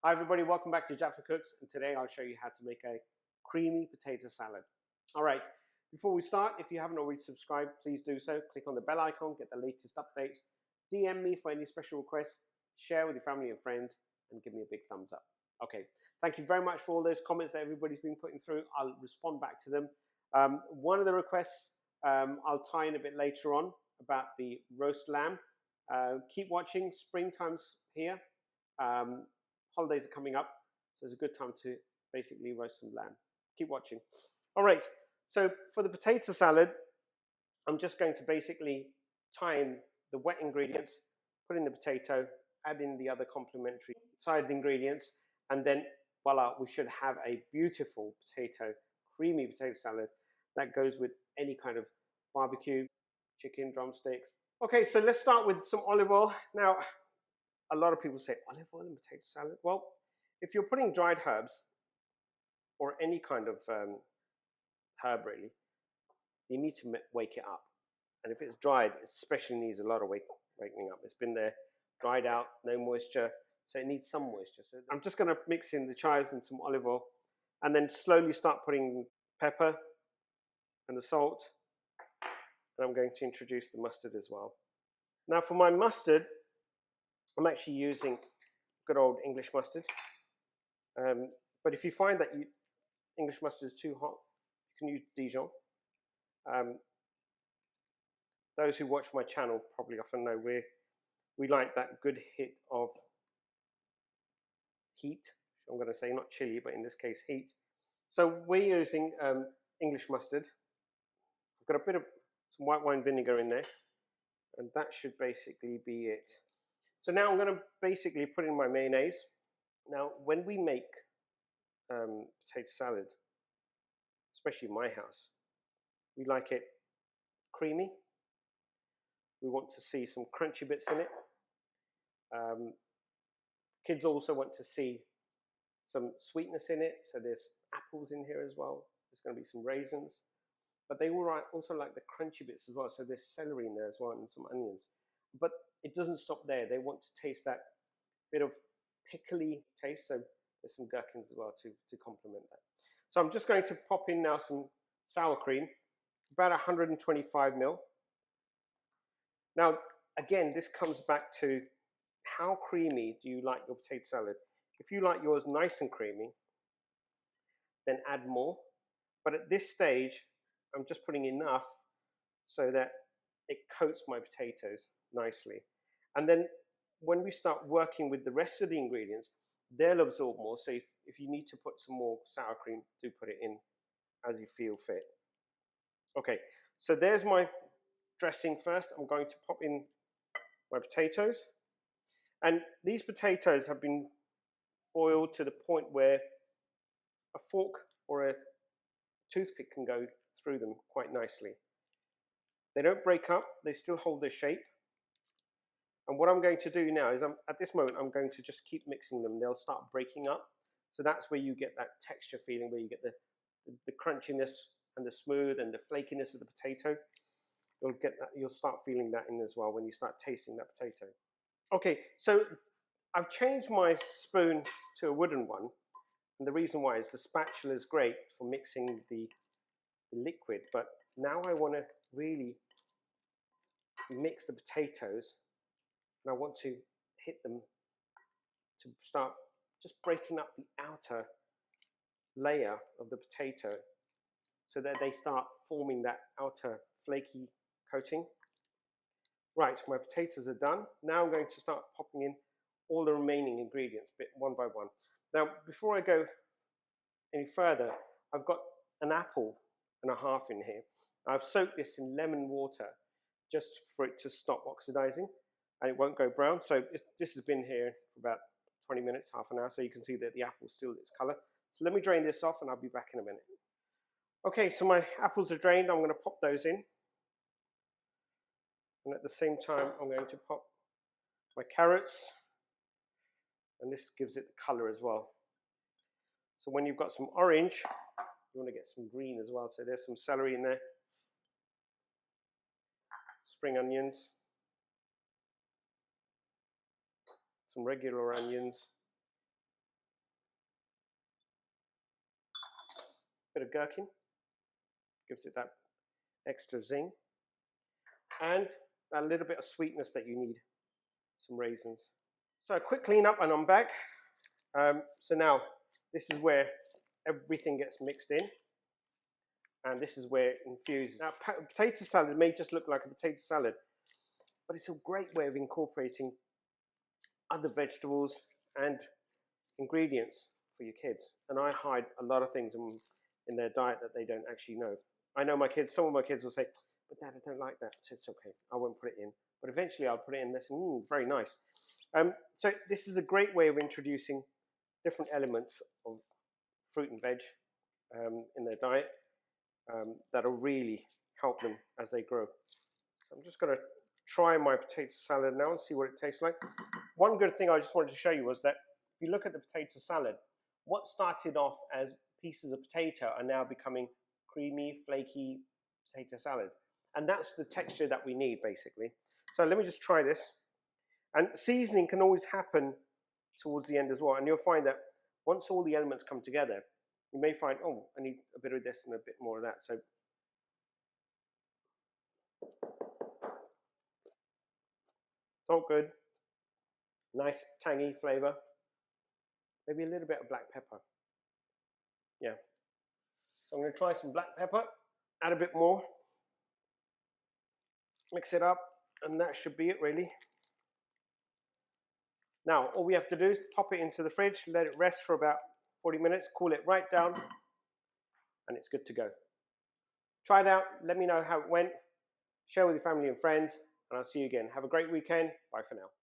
Hi everybody, welcome back to Jack for Cooks, and today I'll show you how to make a creamy potato salad. Alright, before we start, if you haven't already subscribed, please do so. Click on the bell icon, get the latest updates, DM me for any special requests, share with your family and friends, and give me a big thumbs up. Okay, thank you very much for all those comments that everybody's been putting through. I'll respond back to them. One of the requests I'll tie in a bit later on about the roast lamb. Keep watching, springtime's here. Holidays are coming up, so it's a good time to basically roast some lamb. Keep watching. All right, so for the potato salad, I'm just going to basically tie in the wet ingredients, put in the potato, add in the other complementary side ingredients, and then voila, we should have a beautiful creamy potato salad that goes with any kind of barbecue, chicken, drumsticks. Okay, so let's start with some olive oil. Now, a lot of people say, olive oil in potato salad? Well, if you're putting dried herbs, or any kind of herb really, you need to wake it up. And if it's dried, it especially needs a lot of waking up. It's been there, dried out, no moisture, so it needs some moisture. So I'm just gonna mix in the chives and some olive oil, and then slowly start putting pepper and the salt, and I'm going to introduce the mustard as well. Now for my mustard, I'm actually using good old English mustard. But if you find that English mustard is too hot, you can use Dijon. Those who watch my channel probably often know we like that good hit of heat. I'm going to say not chili, but in this case heat. So we're using English mustard. I've got a bit of some white wine vinegar in there, and that should basically be it. So now I'm going to basically put in my mayonnaise. Now, when we make potato salad, especially in my house, we like it creamy. We want to see some crunchy bits in it. Kids also want to see some sweetness in it. So there's apples in here as well. There's going to be some raisins. But they will also like the crunchy bits as well. So there's celery in there as well and some onions. But it doesn't stop there. They want to taste that bit of pickly taste. So there's some gherkins as well to complement that. So I'm just going to pop in now some sour cream, about 125 ml. Now, again, this comes back to how creamy do you like your potato salad? If you like yours nice and creamy, then add more. But at this stage, I'm just putting enough so that it coats my potatoes nicely. And then when we start working with the rest of the ingredients, they'll absorb more. So if you need to put some more sour cream, do put it in as you feel fit. Okay, so there's my dressing first. I'm going to pop in my potatoes. And these potatoes have been boiled to the point where a fork or a toothpick can go through them quite nicely. They don't break up, they still hold their shape. And what I'm going to do now is at this moment, I'm going to just keep mixing them. They'll start breaking up. So that's where you get that texture feeling, where you get the crunchiness and the smooth and the flakiness of the potato. You'll get that, you'll start feeling that in as well when you start tasting that potato. Okay, so I've changed my spoon to a wooden one. And the reason why is the spatula is great for mixing the liquid, but now I want to really mix the potatoes, and I want to hit them to start just breaking up the outer layer of the potato so that they start forming that outer flaky coating. Right, my potatoes are done. Now I'm going to start popping in all the remaining ingredients bit one by one. Now, before I go any further, I've got an apple and a half in here. I've soaked this in lemon water just for it to stop oxidizing, and it won't go brown. So this has been here for about 20 minutes, half an hour, so you can see that the apple's still its color. So let me drain this off and I'll be back in a minute. Okay, so my apples are drained. I'm going to pop those in. And at the same time, I'm going to pop my carrots, and this gives it the color as well. So when you've got some orange, you want to get some green as well. So there's some celery in there, spring onions, some regular onions, bit of gherkin, gives it that extra zing, and a little bit of sweetness that you need, some raisins. So a quick clean up and I'm back. So now this is where everything gets mixed in, and this is where it infuses. Now potato salad may just look like a potato salad, but it's a great way of incorporating other vegetables and ingredients for your kids. And I hide a lot of things in their diet that they don't actually know. I know my kids, some of my kids will say, but Dad, I don't like that. So it's okay, I won't put it in. But eventually I'll put it in this, very nice. So this is a great way of introducing different elements of fruit and veg in their diet that'll really help them as they grow. So I'm just going to try my potato salad now and see what it tastes like. One good thing I just wanted to show you was that if you look at the potato salad, what started off as pieces of potato are now becoming creamy, flaky potato salad. And that's the texture that we need, basically. So let me just try this. And seasoning can always happen towards the end as well. And you'll find that once all the elements come together, you may find, oh, I need a bit of this and a bit more of that. So it's all good. Nice tangy flavor. Maybe a little bit of black pepper. Yeah. So I'm going to try some black pepper, add a bit more, mix it up, and that should be it really. Now, all we have to do is pop it into the fridge, let it rest for about 40 minutes, cool it right down, and it's good to go. Try it out, let me know how it went, share with your family and friends, and I'll see you again. Have a great weekend. Bye for now.